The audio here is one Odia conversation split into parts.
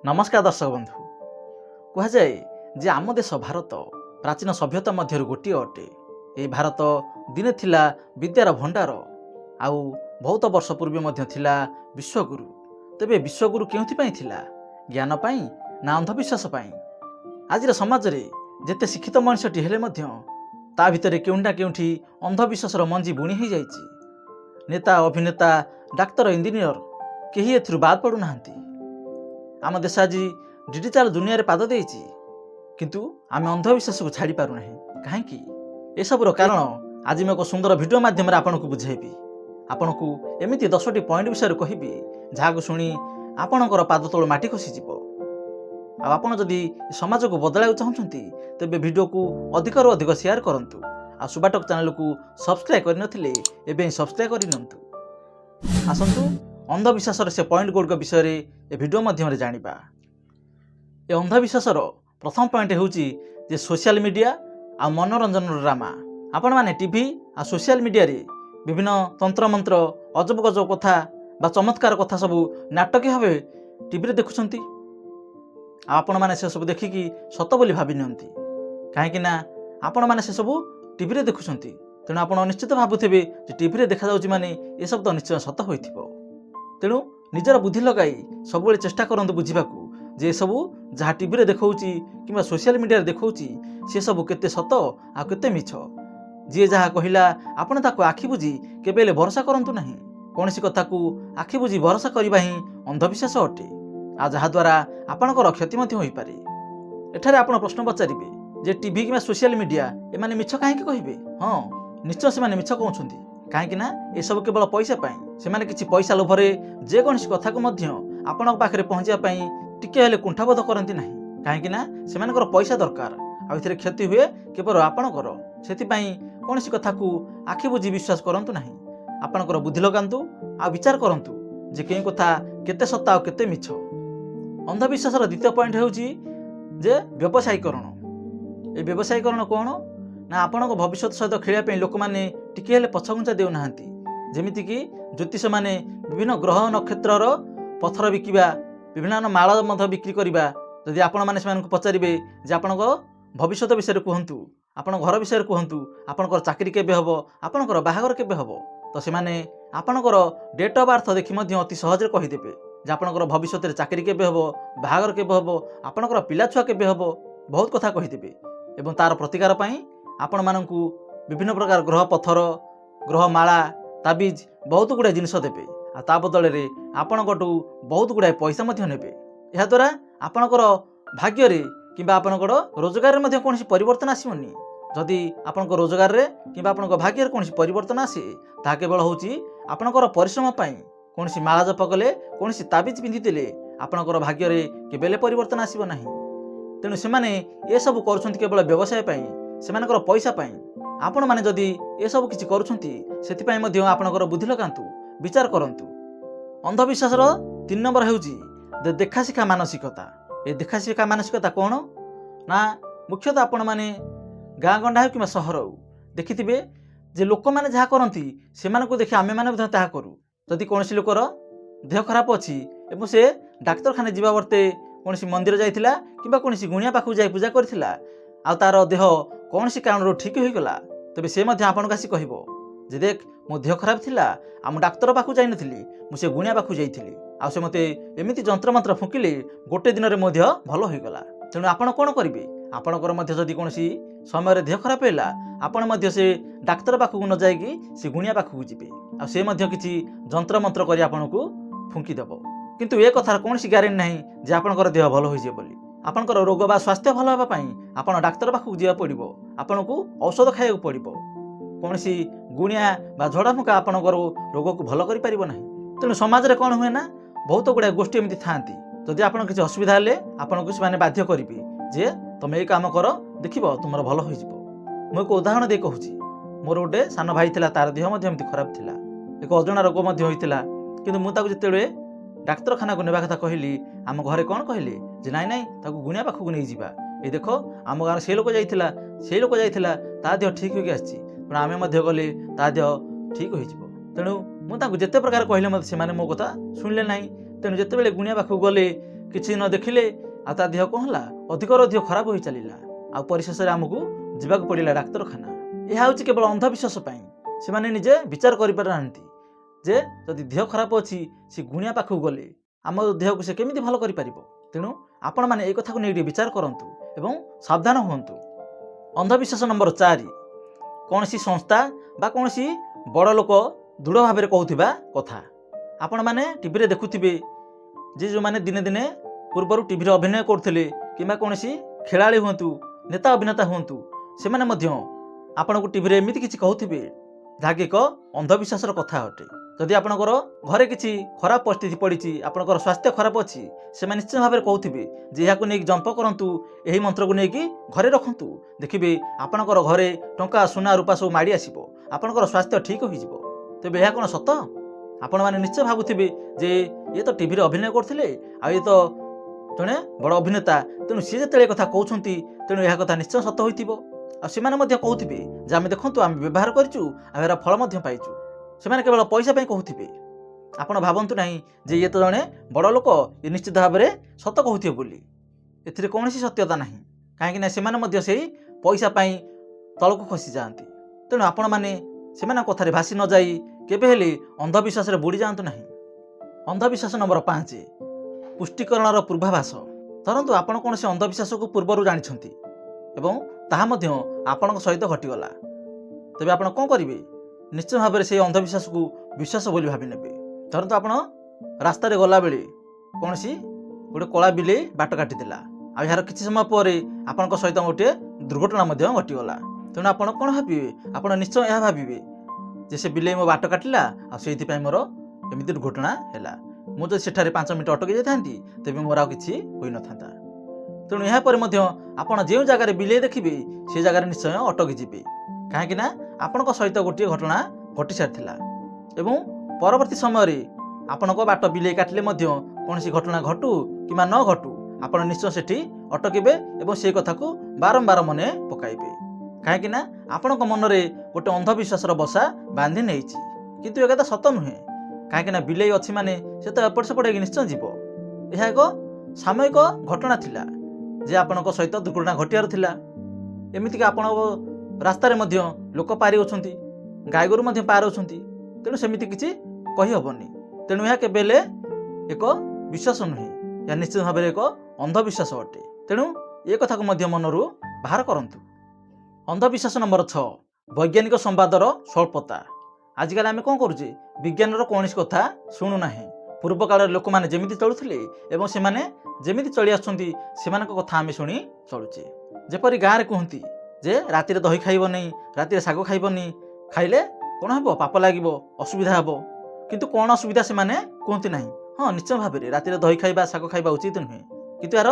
नमस्कार दर्शक बंधु कहुए जे आम देश भारत प्राचीन सभ्यता मध्य गोटे अटे। ये भारत दिने थिला विद्यार भंडार आउ बहुत वर्ष पूर्व थिला विश्वगुरु। तेबे विश्वगुरु केउथि थिला? ज्ञान पाई ना अंधविश्वास पाई? आज समाज रे जेते शिक्षित मनुष्यटी हेले मध्य ता भितरे केउंटा केउंठी अंधविश्वास मंजी बुणी हो जाइछि। नेता अभिनेता डाक्तर इंजीनियर केही एथुरु बाद पड़ू नाहंती। आम देश आज डिजिटाल दुनिया रे पाद देइछि किंतु आम अंधविश्वास को छाड़ी पारु नाही। काहेकि ए सबरो कारण आज मैं एक सुंदर वीडियो माध्यम रे आपन को बुझेबी। आपन को एमिति 10टी पॉइंट विषय कहबी जहां को सुनी आपनकर पाद तळ माटी खसी जिवो। आ आपन जदि समाज को बदलाउ चाहछंती तबे वीडियो को अधिक रु अधिक शेयर करंतु। आ सुबाटक चैनल को सब्सक्राइब करि नथिले एबे सब्सक्राइब करि नंतु। आसंतु अंधविश्वास से पॉइंट गुड़िक विषय रे ए वीडियो माध्यम रे जानिबा। ए अंधविश्वास प्रथम पॉइंट होउची जे सोशल मीडिया आ मनोरंजन ड्रामा। आपण माने टीवी आ सोशल मीडिया रे विभिन्न तंत्र मंत्र अजब गजब कथा बा चमत्कार कथा सब नाटक भावे टीवी रे देखुछंती। आपण माने से सब देखिकी सत बोली भाबी नियंती। काहेकि ना आपण माने से सब टीवी रे देखुछंती तेणु आपण निश्चित भाबुथिबे जे टीवी रे देखा जाउची माने ए सब तो निश्चय सत होइथिबो। तेणु निजर बुद्धि लगाई सब चेष्टा करंतु बुझिबाकू जे सबू जहाँ टीवी रे देखौची किंबा सोशल मीडिया रे देखौची से सब केते सत आ केते मिछ। जी जहाँ कहिला आपण ताको आखि बुझी केबेले भरोसा करंतु नाही। कोनसी कथा को आखि बुझी भरोसा करबा ही अंधविश्वास अटे। आ जहाँ द्वारा आपणकर क्षति मध्य होई पारे। एठारे आपण प्रश्न पचारिबे जे टीवी किंबा सोशल मीडिया ए माने मिछ काहेकि कहिबे? हां निश्चय से माने मिछ कहउछंती। काहेकि ना ए सब केवल पैसा पाई से माने किछि पैसा लोभरे जे कोनसी कथा को मध्य आपण पाखरे पहुंचिया पाई टिके हेले कुंठाबोध करंती नाही। काहेकि ना सेमानकर पैसा दरकार आ इथरे क्षति हुए केवल आपणकर। सेति पाई कोनसी कथा को आखि बुझी विश्वास करंतु नाही। आपणकर बुद्धि लगांतु आ विचार करंतु जे केई कथा केते सत्य आ केते मिछ। अंधविश्वास द्वितीय पॉइंट हेउची जे व्यवसायीकरण। ए व्यवसायीकरण कोन ना आपण भविष्य सहित खेलिया लोक मैंने टिके हेले पछघुंचा देउ नाहंती। जेमिति कि ज्योतिष माने विभिन्न ग्रह नक्षत्रर पत्थर बिकिबा विभिन्न माल मध्य बिक्री करिबा। जदि आपण माने सेमानकु पचारिबे जे आपणको भविष्यत विषय कहतु, आपण घर विषय कहतु, आपणकर चाकरी केबे हबो, आपणकर बाहागर केबे हबो, तो से माने आपणकर डेट ऑफ बर्थ देखि मध्य अति सहज रे कहि देबे जे आपणकर भविष्यत रे चाकरी केबे हबो, बाहागर केबे हबो, आपणकर पिला छुआ केबे हबो, बहुत कथा कहि देबे। एवं तार प्रतिकार पई आपण मानकु विभिन्न प्रकार ग्रह पत्थर, ग्रह माला, ताबिज बहुत गुड़ा जिनस देबे। आ ता बदल रे आपणकटू बहुत गुड़ा पैसा मध्य नेबे। एहा द्वारा आपणकर भाग्य रे किंबा आपणकर रोजगार रे मध्य कोनसी परिवर्तन आसीबनी। जदि आपणकर रोजगार रे किंबा आपणकर भाग्य रे कोनसी परिवर्तन आसे ता केवल होउची आपणकर परिश्रम पई। कोनसी माला जप कले, कोनसी ताबिज पिंधि देले आपणकर भाग्य रे केबेले परिवर्तन आसीबो नाही। तेणु से माने ए सब करूछंती केवल व्यवसाय पई, सेमानकर पैसा पई। आपण माने जदि ए सब किछि करूछंती सेति पई मध्य आपणकर बुद्धि लगांतु, विचार करंतु। अंधविश्वास 3 नंबर हेउची देखा शिखा मानसिकता। ए देखा शिखा मानसिकता कोन ना मुख्यतः आपण माने गाँ गंडा हो कि सहर हो देखिथिबे जे लोक माने जहा करंती सेमानकु देखि आमे माने बध ताहा करू। जदि कोनसी लोकर देह खराब अछि एवं से डाक्तरखाने जीवा वर्ते कोनसी मंदिर जाइथिला किंबा कोनसी गुणिया पाखु जाई पूजा करथिला आ तार देह कोनसी कारण ठीक होई गला, तबे से मध्य आपन कासी कहबो जे देख मो देह खराब थिला आ मु डाक्तर पाखु जाई नथिली, मु से गुणिया पाखु जाइथिली आ से मते एमिति जंत्र मंत्र फुकिले गोटे दिन रे मो देह भलो होई गला। तेणु आपण कोन करिवे? आपणकर मध्य जदि कोनसी समय रे देह खराब हैला आपण मध्य से डाक्तर पाखु न जाईकी से गुणिया पाखु जिबे आ से मध्य किछि जंत्र मंत्र करी आपनकु फुंकी देबो। किंतु ए कथार कोनसी ग्यारेंटी नाही जे आपणकर देह भलो होई जे बोली। आपणकर रोग बा स्वास्थ्य भलो हेबा पई आपण डाक्तर पाखु जिया पड़िबो, आपनकु औषध खाइବାକୁ पड़िबो। कोनसी गुणिया बा झड़ा फुका आपणकर रोग को भलो करि परिबो नाही। तेणु समाज रे कोन हुए ना बहुत गुडा गोष्ठी एमिति थांती। जदि आपण किछि असुविधा हेले आपनकु से माने बाध्य करिबे जे तमे ए काम कर देखिबो तुमर भलो होई जिवो। मु एक उदाहरण दे कहूची। मोर गोटे सान भाई थिला, तार देह मध्य एमिति खराब थिला, एक अजणा रोग मध्य होइतिला। किंतु मु ताकु जेतेले डाक्तरखाना को नेबा कथा कहिली आम घरे कोन कहिले जे नाइ नाइ ताकु गुणिया पाखु नै जिबा। ए देखो आम गाँव से लोक जाइथिला ता देह ठीक होई आछि, पण आमे मध्य गले ता देह ठीक होई जिवो। तेणु मु ताकु जेते प्रकार कहिले मते से माने मो कथा सुनले नाही। तेणु जेतेबेले गुणिया पाखु गले କିଛି ନ ଦେଖିଲେ ଆଉ ତା ଦେହ କ'ଣ ହେଲା, ଅଧିକରୁ ଅଧିକ ଖରାପ ହୋଇ ଚାଲିଲା। ଆଉ ପରିଶେଷରେ ଆମକୁ ଯିବାକୁ ପଡ଼ିଲା ଡାକ୍ତରଖାନା। ଏହା ହେଉଛି କେବଳ ଅନ୍ଧବିଶ୍ୱାସ ପାଇଁ। ସେମାନେ ନିଜେ ବିଚାର କରିପାରୁନାହାନ୍ତି ଯେ ଯଦି ଦେହ ଖରାପ ଅଛି ସେ ଗୁଣିଆ ପାଖକୁ ଗଲେ ଆମ ଦେହକୁ ସେ କେମିତି ଭଲ କରିପାରିବ। ତେଣୁ ଆପଣମାନେ ଏହି କଥାକୁ ନେଇ ଟିକେ ବିଚାର କରନ୍ତୁ ଏବଂ ସାବଧାନ ହୁଅନ୍ତୁ। ଅନ୍ଧବିଶ୍ୱାସ ନମ୍ବର 4, କୌଣସି ସଂସ୍ଥା ବା କୌଣସି ବଡ଼ ଲୋକ ଦୃଢ଼ ଭାବରେ କହୁଥିବା କଥା। ଆପଣମାନେ ଟିଭିରେ ଦେଖୁଥିବେ ଯେ ଯେଉଁମାନେ ଦିନେ ଦିନେ ପୂର୍ବରୁ ଟିଭିରେ ଅଭିନୟ କରୁଥିଲେ କିମ୍ବା କୌଣସି ଖେଳାଳି ହୁଅନ୍ତୁ, ନେତା ଅଭିନେତା ହୁଅନ୍ତୁ, ସେମାନେ ମଧ୍ୟ ଆପଣଙ୍କୁ ଟିଭିରେ ଏମିତି କିଛି କହୁଥିବେ ଯାହାକି ଏକ ଅନ୍ଧବିଶ୍ୱାସର କଥା ଅଟେ। ଯଦି ଆପଣଙ୍କର ଘରେ କିଛି ଖରାପ ପରିସ୍ଥିତି ପଡ଼ିଛି, ଆପଣଙ୍କର ସ୍ୱାସ୍ଥ୍ୟ ଖରାପ ଅଛି, ସେମାନେ ନିଶ୍ଚିତ ଭାବରେ କହୁଥିବେ ଯେ ଏହାକୁ ନେଇକି ଜପ କରନ୍ତୁ, ଏହି ମନ୍ତ୍ରକୁ ନେଇକି ଘରେ ରଖନ୍ତୁ, ଦେଖିବେ ଆପଣଙ୍କର ଘରେ ଟଙ୍କା ସୁନା ରୂପା ସବୁ ମାଡ଼ି ଆସିବ, ଆପଣଙ୍କର ସ୍ୱାସ୍ଥ୍ୟ ଠିକ୍ ହୋଇଯିବ। ତେବେ ଏହା କ'ଣ ସତ? ଆପଣମାନେ ନିଶ୍ଚୟ ଭାବୁଥିବେ ଯେ ଇଏ ତ ଟିଭିରେ ଅଭିନୟ କରୁଥିଲେ, ଆଉ ଇଏ ତ ଜଣେ ବଡ଼ ଅଭିନେତା, ତେଣୁ ସିଏ ଯେତେବେଳେ କଥା କହୁଛନ୍ତି ତେଣୁ ଏହା କଥା ନିଶ୍ଚୟ ସତ ହୋଇଥିବ। ଆଉ ସେମାନେ ମଧ୍ୟ କହୁଥିବେ ଯେ ଆମେ ଦେଖନ୍ତୁ ଆମେ ବ୍ୟବହାର କରିଛୁ ଆଉ ଏହାର ଫଳ ମଧ୍ୟ ପାଇଛୁ। ସେମାନେ କେବଳ ପଇସା ପାଇଁ କହୁଥିବେ। ଆପଣ ଭାବନ୍ତୁ ନାହିଁ ଯେ ଇଏ ତ ଜଣେ ବଡ଼ ଲୋକ, ଇଏ ନିଶ୍ଚିତ ଭାବରେ ସତ କହୁଥିବେ ବୋଲି। ଏଥିରେ କୌଣସି ସତ୍ୟତା ନାହିଁ, କାହିଁକିନା ସେମାନେ ମଧ୍ୟ ସେଇ ପଇସା ପାଇଁ ତଳକୁ ଖସିଯାଆନ୍ତି। ତେଣୁ ଆପଣମାନେ ସେମାନଙ୍କ କଥାରେ ଭାସି ନ ଯାଇ କେବେ ହେଲେ ଅନ୍ଧବିଶ୍ୱାସରେ ବୁଡ଼ି ଯାଆନ୍ତୁ ନାହିଁ। ଅନ୍ଧବିଶ୍ୱାସ ନମ୍ବର 5, ପୁଷ୍ଟିକରଣର ପୂର୍ବାଭାସ। ଧରନ୍ତୁ ଆପଣ କୌଣସି ଅନ୍ଧବିଶ୍ୱାସକୁ ପୂର୍ବରୁ ଜାଣିଛନ୍ତି ଏବଂ ତାହା ମଧ୍ୟ ଆପଣଙ୍କ ସହିତ ଘଟିଗଲା, ତେବେ ଆପଣ କ'ଣ କରିବେ? ନିଶ୍ଚିତ ଭାବରେ ସେହି ଅନ୍ଧବିଶ୍ୱାସକୁ ବିଶ୍ୱାସ ବୋଲି ଭାବି ନେବେ। ଧରନ୍ତୁ ଆପଣ ରାସ୍ତାରେ ଗଲାବେଳେ କୌଣସି ଗୋଟେ କଳା ବିଲେଇ ବାଟ କାଟିଦେଲା, ଆଉ ଏହାର କିଛି ସମୟ ପରେ ଆପଣଙ୍କ ସହିତ ଗୋଟିଏ ଦୁର୍ଘଟଣା ମଧ୍ୟ ଘଟିଗଲା। ତେଣୁ ଆପଣ କ'ଣ ଭାବିବେ? ଆପଣ ନିଶ୍ଚୟ ଏହା ଭାବିବେ ଯେ ସେ ବିଲେଇ ମୋ ବାଟ କାଟିଲା ଆଉ ସେଇଥିପାଇଁ ମୋର ଏମିତି ଦୁର୍ଘଟଣା ହେଲା। ମୁଁ ଯଦି ସେଠାରେ 5 ମିନିଟ୍ ଅଟକି ଯାଇଥାନ୍ତି ତେବେ ମୋର ଆଉ କିଛି ହୋଇନଥାନ୍ତା। ତେଣୁ ଏହାପରେ ମଧ୍ୟ ଆପଣ ଯେଉଁ ଜାଗାରେ ବିଲେଇ ଦେଖିବେ ସେ ଜାଗାରେ ନିଶ୍ଚୟ ଅଟକି ଯିବେ, କାହିଁକିନା ଆପଣଙ୍କ ସହିତ ଗୋଟିଏ ଘଟଣା ଘଟି ସାରିଥିଲା ଏବଂ ପରବର୍ତ୍ତୀ ସମୟରେ ଆପଣଙ୍କ ବାଟ ବିଲେଇ କାଟିଲେ ମଧ୍ୟ କୌଣସି ଘଟଣା ଘଟୁ କିମ୍ବା ନ ଘଟୁ ଆପଣ ନିଶ୍ଚୟ ସେଠି ଅଟକିବେ ଏବଂ ସେ କଥାକୁ ବାରମ୍ବାର ମନେ ପକାଇବେ, କାହିଁକିନା ଆପଣଙ୍କ ମନରେ ଗୋଟେ ଅନ୍ଧବିଶ୍ୱାସର ବସା ବାନ୍ଧି ନେଇଛି। କିନ୍ତୁ ଏ କଥା ସତ ନୁହେଁ, କାହିଁକିନା ବିଲେଇ ଅଛି ମାନେ ସେ ତ ଏପଟ ସେପଟ ହେଇକି ନିଶ୍ଚୟ ଯିବ। ଏହା ଏକ ସାମୟିକ ଘଟଣା ଥିଲା ଯେ ଆପଣଙ୍କ ସହିତ ଦୁର୍ଘଟଣା ଘଟିବାର ଥିଲା। ଏମିତିକି ଆପଣଙ୍କ ରାସ୍ତାରେ ମଧ୍ୟ ଲୋକ ପାରି ଅଛନ୍ତି, ଗାଈଗୋରୁ ମଧ୍ୟ ପାର ଅଛନ୍ତି, ତେଣୁ ସେମିତି କିଛି କହିହେବନି। ତେଣୁ ଏହା କେବେ ହେଲେ ଏକ ବିଶ୍ୱାସ ନୁହେଁ, ଏହା ନିଶ୍ଚିତ ଭାବରେ ଏକ ଅନ୍ଧବିଶ୍ୱାସ ଅଟେ। ତେଣୁ ଏ କଥାକୁ ମଧ୍ୟ ମନରୁ ବାହାର କରନ୍ତୁ। ଅନ୍ଧବିଶ୍ୱାସ ନମ୍ବର 6, ବୈଜ୍ଞାନିକ ସମ୍ବାଦର ସ୍ୱଳ୍ପତା। ଆଜିକାଲି ଆମେ କ'ଣ କରୁଛେ? ବିଜ୍ଞାନର କୌଣସି କଥା ଶୁଣୁନାହିଁ। ପୂର୍ବ କାଳରେ ଲୋକମାନେ ଯେମିତି ଚଳୁଥିଲେ ଏବଂ ସେମାନେ ଯେମିତି ଚଳି ଆସୁଛନ୍ତି ସେମାନଙ୍କ କଥା ଆମେ ଶୁଣି ଚଳୁଛେ। ଯେପରି ଗାଁରେ କୁହନ୍ତି ଯେ ରାତିରେ ଦହି ଖାଇବନି, ରାତିରେ ଶାଗ ଖାଇବନି, ଖାଇଲେ କ'ଣ ହେବ? ପାପ ଲାଗିବ, ଅସୁବିଧା ହେବ। କିନ୍ତୁ କ'ଣ ଅସୁବିଧା ସେମାନେ କୁହନ୍ତି ନାହିଁ। ହଁ, ନିଶ୍ଚୟ ଭାବରେ ରାତିରେ ଦହି ଖାଇବା, ଶାଗ ଖାଇବା ଉଚିତ ନୁହେଁ, କିନ୍ତୁ ଏହାର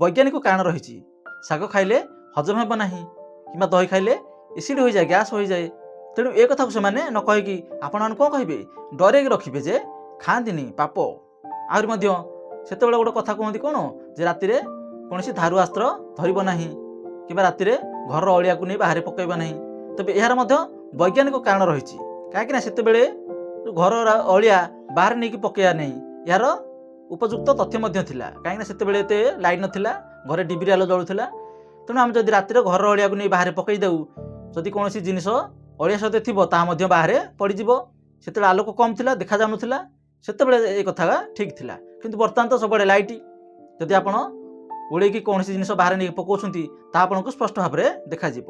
ବୈଜ୍ଞାନିକ କାରଣ ରହିଛି। ଶାଗ ଖାଇଲେ ହଜମ ହେବ ନାହିଁ କିମ୍ବା ଦହି ଖାଇଲେ ଏସିଡ୍ ହୋଇଯାଏ, ଗ୍ୟାସ୍ ହୋଇଯାଏ। ତେଣୁ ଏ କଥାକୁ ସେମାନେ ନ କହିକି ଆପଣମାନେ କ'ଣ କହିବେ? ଡରେଇକି ରଖିବେ ଯେ ଖାଆନ୍ତିନି, ପାପ। ଆହୁରି ମଧ୍ୟ ସେତେବେଳେ ଗୋଟେ କଥା କୁହନ୍ତି କ'ଣ, ଯେ ରାତିରେ କୌଣସି ଧାରୁଆସ୍ତ୍ର ଧରିବ ନାହିଁ କିମ୍ବା ରାତିରେ ଘରର ଅଳିଆକୁ ନେଇ ବାହାରେ ପକାଇବ ନାହିଁ। ତେବେ ଏହାର ମଧ୍ୟ ବୈଜ୍ଞାନିକ କାରଣ ରହିଛି, କାହିଁକିନା ସେତେବେଳେ ଘରର ଅଳିଆ ବାହାରେ ନେଇକି ପକାଇବା ନାହିଁ, ଏହାର ଉପଯୁକ୍ତ ତଥ୍ୟ ମଧ୍ୟ ଥିଲା, କାହିଁକିନା ସେତେବେଳେ ଏତେ ଲାଇଟ୍ ନଥିଲା, ଘରେ ଡିବିରି ଆଲୋ ଜଳୁଥିଲା। ତେଣୁ ଆମେ ଯଦି ରାତିରେ ଘରର ଅଳିଆକୁ ନେଇ ବାହାରେ ପକାଇ ଦେଉ, ଯଦି କୌଣସି ଜିନିଷ ଅଳିଆ ସହିତ ଥିବ ତାହା ମଧ୍ୟ ବାହାରେ ପଡ଼ିଯିବ। ସେତେବେଳେ ଆଲୋକ କମ୍ ଥିଲା, ଦେଖାଯାଉନଥିଲା, ସେତେବେଳେ ଏ କଥା ଠିକ୍ ଥିଲା। କିନ୍ତୁ ବର୍ତ୍ତମାନ ତ ସବୁଆଡ଼େ ଲାଇଟ୍, ଯଦି ଆପଣ ଓଳେଇକି କୌଣସି ଜିନିଷ ବାହାରେ ନେଇକି ପକାଉଛନ୍ତି ତାହା ଆପଣଙ୍କୁ ସ୍ପଷ୍ଟ ଭାବରେ ଦେଖାଯିବ।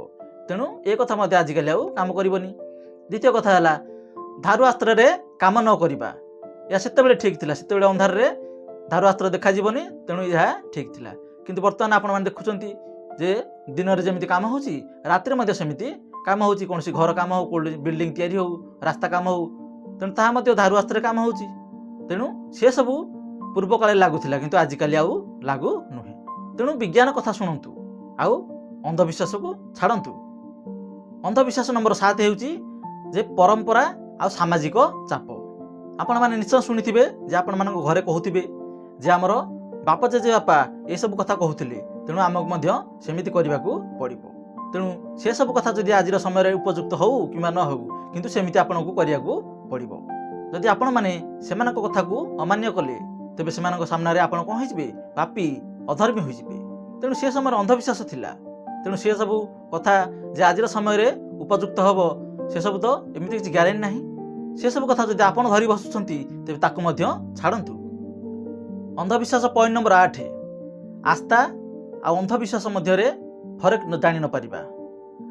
ତେଣୁ ଏ କଥା ମଧ୍ୟ ଆଜିକାଲି ଆଉ କାମ କରିବନି। ଦ୍ୱିତୀୟ କଥା ହେଲା ଧାରୁଆସ୍ତ୍ରରେ କାମ ନ କରିବା। ଏହା ସେତେବେଳେ ଠିକ୍ ଥିଲା, ସେତେବେଳେ ଅନ୍ଧାରରେ ଧାରୁଆସ୍ତ୍ର ଦେଖାଯିବନି, ତେଣୁ ଏହା ଠିକ୍ ଥିଲା। କିନ୍ତୁ ବର୍ତ୍ତମାନ ଆପଣମାନେ ଦେଖୁଛନ୍ତି ଯେ ଦିନରେ ଯେମିତି କାମ ହେଉଛି ରାତିରେ ମଧ୍ୟ ସେମିତି କାମ ହେଉଛି। କୌଣସି ଘର କାମ ହେଉ, ବିଲ୍ଡିଂ ତିଆରି ହେଉ, ରାସ୍ତା କାମ ହେଉ, ତେଣୁ ତାହା ମଧ୍ୟ ଧାରୁଆସ୍ତ୍ରରେ କାମ ହେଉଛି। ତେଣୁ ସେସବୁ ପୂର୍ବ କାଳରେ ଲାଗୁଥିଲା, କିନ୍ତୁ ଆଜିକାଲି ଆଉ ଲାଗୁ ନୁହେଁ। ତେଣୁ ବିଜ୍ଞାନ କଥା ଶୁଣନ୍ତୁ ଆଉ ଅନ୍ଧବିଶ୍ୱାସକୁ ଛାଡ଼ନ୍ତୁ। ଅନ୍ଧବିଶ୍ୱାସ ନମ୍ବର 7 ହେଉଛି ଯେ ପରମ୍ପରା ଆଉ ସାମାଜିକ ଚାପ। ଆପଣମାନେ ନିଶ୍ଚୟ ଶୁଣିଥିବେ ଯେ ଆପଣମାନଙ୍କ ଘରେ କହୁଥିବେ ଯେ ଆମର ବାପ ଜେଜେବାପା ଏସବୁ କଥା କହୁଥିଲେ, ତେଣୁ ଆମକୁ ମଧ୍ୟ ସେମିତି କରିବାକୁ ପଡ଼ିବ। ତେଣୁ ସେସବୁ କଥା ଯଦି ଆଜିର ସମୟରେ ଉପଯୁକ୍ତ ହେଉ କିମ୍ବା ନ ହେଉ, କିନ୍ତୁ ସେମିତି ଆପଣଙ୍କୁ କରିବାକୁ ପଡ଼ିବ। ଯଦି ଆପଣମାନେ ସେମାନଙ୍କ କଥାକୁ ଅମାନ୍ୟ କଲେ ତେବେ ସେମାନଙ୍କ ସାମ୍ନାରେ ଆପଣ କ'ଣ ହୋଇଯିବେ? ପାପୀ ଅଧର୍ମୀ ହୋଇଯିବେ। ତେଣୁ ସେ ସମୟରେ ଅନ୍ଧବିଶ୍ୱାସ ଥିଲା। ତେଣୁ ସେ ସବୁ କଥା ଯେ ଆଜିର ସମୟରେ ଉପଯୁକ୍ତ ହେବ ସେସବୁ ତ ଏମିତି କିଛି ଗ୍ୟାରେଣ୍ଟି ନାହିଁ। ସେସବୁ କଥା ଯଦି ଆପଣ ଧରି ବସୁଛନ୍ତି ତେବେ ତାକୁ ମଧ୍ୟ ଛାଡ଼ନ୍ତୁ। ଅନ୍ଧବିଶ୍ୱାସ ପଏଣ୍ଟ ନମ୍ବର 8, ଆସ୍ଥା ଆଉ ଅନ୍ଧବିଶ୍ୱାସ ମଧ୍ୟରେ ଫରକ ଜାଣି ନପାରିବା।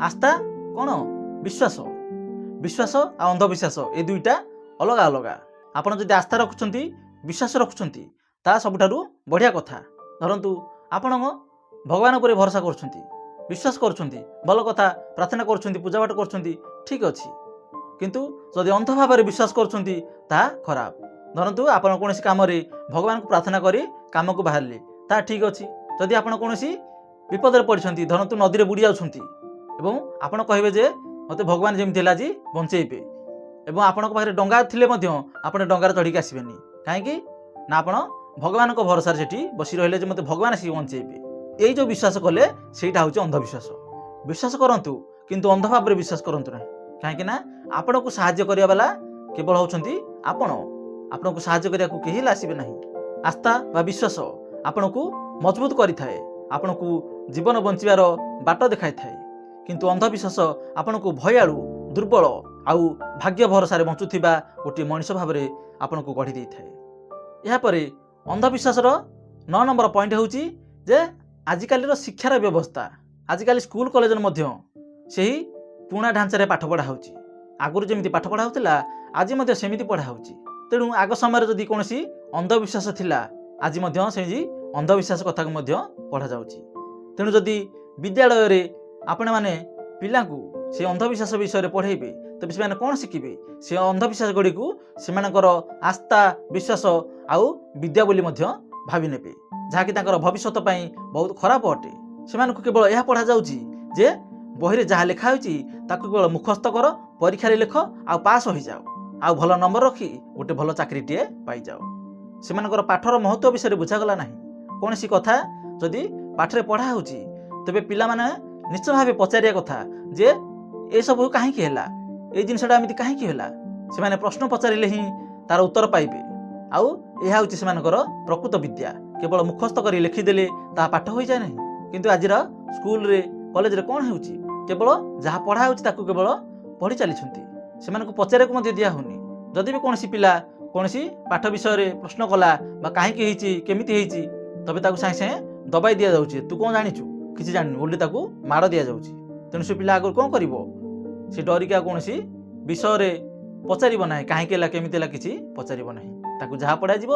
ଆସ୍ଥା କ'ଣ? ବିଶ୍ୱାସ। ବିଶ୍ୱାସ ଆଉ ଅନ୍ଧବିଶ୍ୱାସ ଏ ଦୁଇଟା ଅଲଗା ଅଲଗା। ଆପଣ ଯଦି ଆସ୍ଥା ରଖୁଛନ୍ତି, ବିଶ୍ୱାସ ରଖୁଛନ୍ତି, ତାହା ସବୁଠାରୁ ବଢ଼ିଆ କଥା। ଧରନ୍ତୁ ଆପଣ ଭଗବାନ ଉପରେ ଭରସା କରୁଛନ୍ତି, ବିଶ୍ୱାସ କରୁଛନ୍ତି, ଭଲ କଥା, ପ୍ରାର୍ଥନା କରୁଛନ୍ତି, ପୂଜାପାଠ କରୁଛନ୍ତି, ଠିକ୍ ଅଛି। କିନ୍ତୁ ଯଦି ଅନ୍ଧ ଭାବରେ ବିଶ୍ୱାସ କରୁଛନ୍ତି ତାହା ଖରାପ। ଧରନ୍ତୁ ଆପଣ କୌଣସି କାମରେ ଭଗବାନଙ୍କୁ ପ୍ରାର୍ଥନା କରି କାମକୁ ବାହାରିଲେ, ତାହା ଠିକ୍ ଅଛି। ଯଦି ଆପଣ କୌଣସି ବିପଦରେ ପଡ଼ିଛନ୍ତି, ଧରନ୍ତୁ ନଦୀରେ ବୁଡ଼ି ଯାଉଛନ୍ତି ଏବଂ ଆପଣ କହିବେ ଯେ ମୋତେ ଭଗବାନ ଯେମିତି ହେଲା ଆଜି ବଞ୍ଚେଇବେ, ଏବଂ ଆପଣଙ୍କ ପାଖରେ ଡଙ୍ଗା ଥିଲେ ମଧ୍ୟ ଆପଣ ଡଙ୍ଗାରେ ଚଢ଼ିକି ଆସିବେନି। କାହିଁକି ନା ଆପଣ ଭଗବାନଙ୍କ ଭରସାରେ ସେଠି ବସି ରହିଲେ ଯେ ମୋତେ ଭଗବାନ ଆସିକି ବଞ୍ଚେଇବେ। ଏଇ ଯେଉଁ ବିଶ୍ୱାସ କଲେ ସେଇଟା ହେଉଛି ଅନ୍ଧବିଶ୍ୱାସ। ବିଶ୍ୱାସ କରନ୍ତୁ କିନ୍ତୁ ଅନ୍ଧ ଭାବରେ ବିଶ୍ୱାସ କରନ୍ତୁ ନାହିଁ। କାହିଁକି ନା ଆପଣଙ୍କୁ ସାହାଯ୍ୟ କରିବା ବାଲା କେବଳ ହେଉଛନ୍ତି ଆପଣ। ଆପଣଙ୍କୁ ସାହାଯ୍ୟ କରିବାକୁ କେହି ହେଲେ ଆସିବେ ନାହିଁ। ଆସ୍ଥା ବା ବିଶ୍ୱାସ ଆପଣଙ୍କୁ ମଜବୁତ କରିଥାଏ, ଆପଣଙ୍କୁ ଜୀବନ ବଞ୍ଚିବାର ବାଟ ଦେଖାଇଥାଏ। କିନ୍ତୁ ଅନ୍ଧବିଶ୍ୱାସ ଆପଣଙ୍କୁ ଭୟାଳୁ, ଦୁର୍ବଳ ଆଉ ଭାଗ୍ୟ ଭରସାରେ ବଞ୍ଚୁଥିବା ଗୋଟିଏ ମଣିଷ ଭାବରେ ଆପଣଙ୍କୁ ଗଢ଼ି ଦେଇଥାଏ। ଏହାପରେ ଅନ୍ଧବିଶ୍ୱାସର 9 ନମ୍ବର ପଏଣ୍ଟ ହେଉଛି ଯେ ଆଜିକାଲିର ଶିକ୍ଷାର ବ୍ୟବସ୍ଥା। ଆଜିକାଲି ସ୍କୁଲ କଲେଜରେ ମଧ୍ୟ ସେହି ପୁରୁଣା ଢାଞ୍ଚାରେ ପାଠ ପଢ଼ା ହେଉଛି। ଆଗରୁ ଯେମିତି ପାଠ ପଢ଼ା ହେଉଥିଲା ଆଜି ମଧ୍ୟ ସେମିତି ପଢ଼ା ହେଉଛି। ତେଣୁ ଆଗ ସମୟରେ ଯଦି କୌଣସି ଅନ୍ଧବିଶ୍ୱାସ ଥିଲା, ଆଜି ମଧ୍ୟ ସେହି ଅନ୍ଧବିଶ୍ୱାସ କଥାକୁ ମଧ୍ୟ ପଢ଼ାଯାଉଛି। ତେଣୁ ଯଦି ବିଦ୍ୟାଳୟରେ ଆପଣମାନେ ପିଲାଙ୍କୁ ସେ ଅନ୍ଧବିଶ୍ୱାସ ବିଷୟରେ ପଢ଼େଇବେ ତେବେ ସେମାନେ କ'ଣ ଶିଖିବେ? ସେ ଅନ୍ଧବିଶ୍ୱାସ ଗୁଡ଼ିକୁ ସେମାନଙ୍କର ଆସ୍ଥା, ବିଶ୍ୱାସ ଆଉ ବିଦ୍ୟା ବୋଲି ମଧ୍ୟ ଭାବି ନେବେ, ଯାହାକି ତାଙ୍କର ଭବିଷ୍ୟତ ପାଇଁ ବହୁତ ଖରାପ ଅଟେ। ସେମାନଙ୍କୁ କେବଳ ଏହା ପଢ଼ାଯାଉଛି ଯେ ବହିରେ ଯାହା ଲେଖା ହେଉଛି ତାକୁ କେବଳ ମୁଖସ୍ଥ କର, ପରୀକ୍ଷାରେ ଲେଖ ଆଉ ପାସ୍ ହୋଇଯାଅ, ଆଉ ଭଲ ନମ୍ବର ରଖି ଗୋଟେ ଭଲ ଚାକିରିଟିଏ ପାଇଯାଅ। ସେମାନଙ୍କର ପାଠର ମହତ୍ତ୍ୱ ବିଷୟରେ ବୁଝାଗଲା ନାହିଁ। କୌଣସି କଥା ଯଦି ପାଠରେ ପଢ଼ା ହେଉଛି ତେବେ ପିଲାମାନେ ନିଶ୍ଚୟ ଭାବେ ପଚାରିବା କଥା ଯେ ଏସବୁ କାହିଁକି ହେଲା, ଏଇ ଜିନିଷଟା ଏମିତି କାହିଁକି ହେଲା। ସେମାନେ ପ୍ରଶ୍ନ ପଚାରିଲେ ହିଁ ତାର ଉତ୍ତର ପାଇବେ। ଆଉ ଏହା ହେଉଛି ସେମାନଙ୍କର ପ୍ରକୃତ ବିଦ୍ୟା। କେବଳ ମୁଖସ୍ଥ କରି ଲେଖିଦେଲେ ତାହା ପାଠ ହୋଇଯାଏ ନାହିଁ। କିନ୍ତୁ ଆଜିର ସ୍କୁଲରେ, କଲେଜରେ କ'ଣ ହେଉଛି? କେବଳ ଯାହା ପଢ଼ା ହେଉଛି ତାକୁ କେବଳ ପଢ଼ି ଚାଲିଛନ୍ତି। ସେମାନଙ୍କୁ ପଚାରିବାକୁ ମଧ୍ୟ ଦିଆ ହେଉନି। ଯଦି ବି କୌଣସି ପିଲା କୌଣସି ପାଠ ବିଷୟରେ ପ୍ରଶ୍ନ କଲା ବା କାହିଁକି ହେଇଛି, କେମିତି ହେଇଛି, ତବେ ତାକୁ ସାଙ୍ଗେ ସାଙ୍ଗେ ଦବାଇ ଦିଆଯାଉଛି। ତୁ କ'ଣ ଜାଣିଛୁ? କିଛି ଜାଣିନୁ ବୋଲି ତାକୁ ମାଡ଼ ଦିଆଯାଉଛି। ତେଣୁ ସେ ପିଲା ଆଗରୁ କ'ଣ କରିବ? ସେ ଡରିକି ଆଉ କୌଣସି ବିଷୟରେ ପଚାରିବ ନାହିଁ, କାହିଁକି ହେଲା, କେମିତି ହେଲା, କିଛି ପଚାରିବ ନାହିଁ। ତାକୁ ଯାହା ପଢ଼ାଯିବ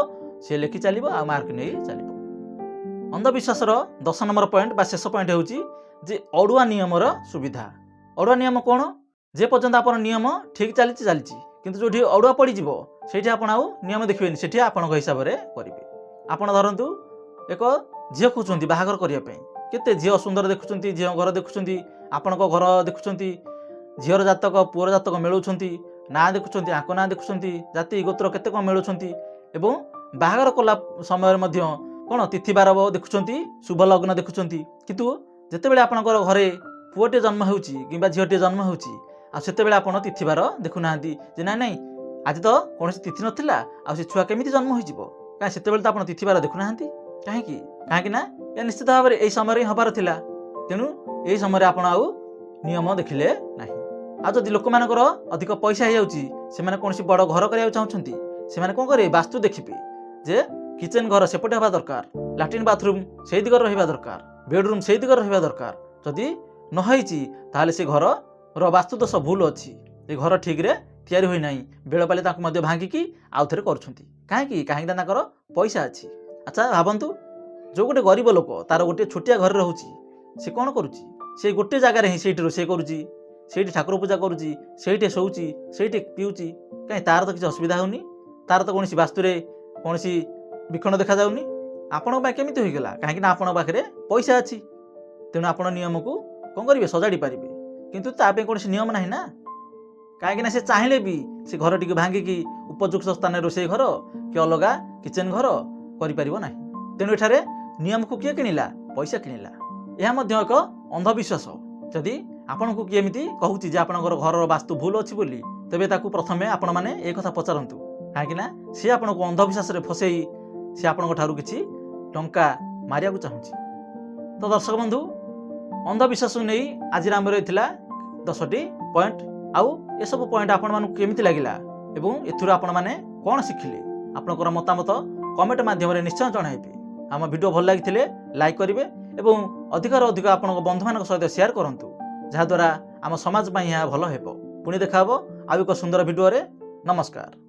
ସେ ଲେଖି ଚାଲିବ ଆଉ ମାର୍କ ନେଇ ଚାଲିବ। ଅନ୍ଧବିଶ୍ୱାସର 10 ନମ୍ବର ପଏଣ୍ଟ ବା ଶେଷ ପଏଣ୍ଟ ହେଉଛି ଯେ ଅଡ଼ୁଆ ନିୟମର ସୁବିଧା। ଅଡ଼ୁଆ ନିୟମ କ'ଣ? ଯେ ପର୍ଯ୍ୟନ୍ତ ଆପଣ ନିୟମ ଠିକ୍ ଚାଲିଛି, କିନ୍ତୁ ଯେଉଁଠି ଅଡ଼ୁଆ ପଡ଼ିଯିବ ସେଇଠି ଆପଣ ଆଉ ନିୟମ ଦେଖିବେନି, ସେଠି ଆପଣଙ୍କ ହିସାବରେ କରିବେ। ଆପଣ ଧରନ୍ତୁ ଏକ ଝିଅ ଖୋଜୁଛନ୍ତି ବାହାଘର କରିବା ପାଇଁ। କେତେ ଝିଅ ସୁନ୍ଦର ଦେଖୁଛନ୍ତି, ଝିଅ ଘର ଦେଖୁଛନ୍ତି, ଆପଣଙ୍କ ଘର ଦେଖୁଛନ୍ତି, ଝିଅର ଜାତକ ପୁଅର ଜାତକ ମିଳୁଛନ୍ତି, ନାଁ ଦେଖୁଛନ୍ତି, ଆଙ୍କ ନାଁ ଦେଖୁଛନ୍ତି, ଜାତି ଗୋତ୍ର କେତେ କ'ଣ ମିଳୁଛନ୍ତି, ଏବଂ ବାହାଘର କଲା ସମୟରେ ମଧ୍ୟ କ'ଣ ତିଥିବାର ଦେଖୁଛନ୍ତି, ଶୁଭ ଲଗ୍ନ ଦେଖୁଛନ୍ତି। କିନ୍ତୁ ଯେତେବେଳେ ଆପଣଙ୍କର ଘରେ ପୁଅଟିଏ ଜନ୍ମ ହେଉଛି କିମ୍ବା ଝିଅଟିଏ ଜନ୍ମ ହେଉଛି, ଆଉ ସେତେବେଳେ ଆପଣ ତିଥିବାର ଦେଖୁନାହାନ୍ତି ଯେ ନାଇଁ ଆଜି ତ କୌଣସି ତିଥି ନଥିଲା, ଆଉ ସେ ଛୁଆ କେମିତି ଜନ୍ମ ହୋଇଯିବ। କାହିଁ ସେତେବେଳେ ତ ଆପଣ ତିଥିବାର ଦେଖୁନାହାନ୍ତି। କାହିଁକି ନା ଏହା ନିଶ୍ଚିତ ଭାବରେ ଏଇ ସମୟରେ ହିଁ ହେବାର ଥିଲା। ତେଣୁ ଏହି ସମୟରେ ଆପଣ ଆଉ ନିୟମ ଦେଖିଲେ ନାହିଁ। ଆଉ ଯଦି ଲୋକମାନଙ୍କର ଅଧିକ ପଇସା ହେଇଯାଉଛି, ସେମାନେ କୌଣସି ବଡ଼ ଘର କରିବାକୁ ଚାହୁଁଛନ୍ତି, ସେମାନେ କ'ଣ କରିବେ? ବାସ୍ତୁ ଦେଖିବେ ଯେ କିଚେନ୍ ଘର ସେପଟେ ହେବା ଦରକାର, ଲାଟ୍ରିନ୍ ବାଥରୁମ୍ ସେଇ ଦିଗରେ ରହିବା ଦରକାର, ବେଡରୁମ୍ ସେଇ ଦିଗରେ ରହିବା ଦରକାର। ଯଦି ନ ହେଇଛି ତାହେଲେ ସେ ଘରର ବାସ୍ତୁ ଦୋଷ ଭୁଲ ଅଛି, ଏ ଘର ଠିକ୍ରେ ତିଆରି ହୋଇନାହିଁ। ବେଳ ପାଇଲେ ତାଙ୍କୁ ମଧ୍ୟ ଭାଙ୍ଗିକି ଆଉ ଥରେ କରୁଛନ୍ତି। କାହିଁକି ନା ତାଙ୍କର ପଇସା ଅଛି। ଆଚ୍ଛା ଭାବନ୍ତୁ, ଯେଉଁ ଗୋଟେ ଗରିବ ଲୋକ ତାର ଗୋଟିଏ ଛୋଟିଆ ଘରେ ରହୁଛି, ସେ କ'ଣ କରୁଛି? ସେ ଗୋଟିଏ ଜାଗାରେ ହିଁ ସେଇଠି ରୋଷେଇ କରୁଛି, ସେଇଠି ଠାକୁର ପୂଜା କରୁଛି, ସେଇଠି ଶୋଉଛି, ସେଇଠି ପିଉଛି। କାହିଁ ତାର ତ କିଛି ଅସୁବିଧା ହେଉନି, ତାର ତ କୌଣସି ବାସ୍ତୁରେ କୌଣସି ବିକ୍ଷଣ ଦେଖାଯାଉନି। ଆପଣଙ୍କ ପାଇଁ କେମିତି ହୋଇଗଲା? କାହିଁକି ନା ଆପଣଙ୍କ ପାଖରେ ପଇସା ଅଛି। ତେଣୁ ଆପଣ ନିୟମକୁ କ'ଣ କରିବେ? ସଜାଡ଼ି ପାରିବେ। କିନ୍ତୁ ତା ପାଇଁ କୌଣସି ନିୟମ ନାହିଁ ନା। କାହିଁକି ନା ସେ ଚାହିଁଲେ ବି ସେ ଘରଟିକୁ ଭାଙ୍ଗିକି ଉପଯୁକ୍ତ ସ୍ଥାନରେ ରୋଷେଇ ଘର କି ଅଲଗା କିଚେନ୍ ଘର କରିପାରିବ ନାହିଁ। ତେଣୁ ଏଠାରେ ନିୟମକୁ କିଏ କିଣିଲା? ପଇସା କିଣିଲା। ଏହା ମଧ୍ୟ ଏକ ଅନ୍ଧବିଶ୍ୱାସ। ଯଦି ଆପଣଙ୍କୁ କିଏ ଏମିତି କହୁଛି ଯେ ଆପଣଙ୍କର ଘରର ବାସ୍ତୁ ଭୁଲ ଅଛି ବୋଲି, ତେବେ ତାକୁ ପ୍ରଥମେ ଆପଣମାନେ ଏ କଥା ପଚାରନ୍ତୁ। କାହିଁକି ନା ସେ ଆପଣଙ୍କୁ ଅନ୍ଧବିଶ୍ୱାସରେ ଫସେଇ से आपंठार किसी टंका मारिया चाहूँगी। तो दर्शक बंधु अंधविश्वास नहीं आज आम रही 10टी पॉइंट आउ ये सब पॉइंट आपण मानक केमिति लागिला एवं एथुर आपण माने कोन शिखिले आपनकर मतामत कमेंट माध्यम रे निश्चय जणाइबे। आम वीडियो भल लागिथिले लाइक करिवे एवं अधिकार अधिक आपण बंधु मानक सहित शेयर करंतु जहा द्वारा आम समाज पई यह भल हेबो। पुणी देखा हबो आउ एक सुंदर वीडियो रे। नमस्कार।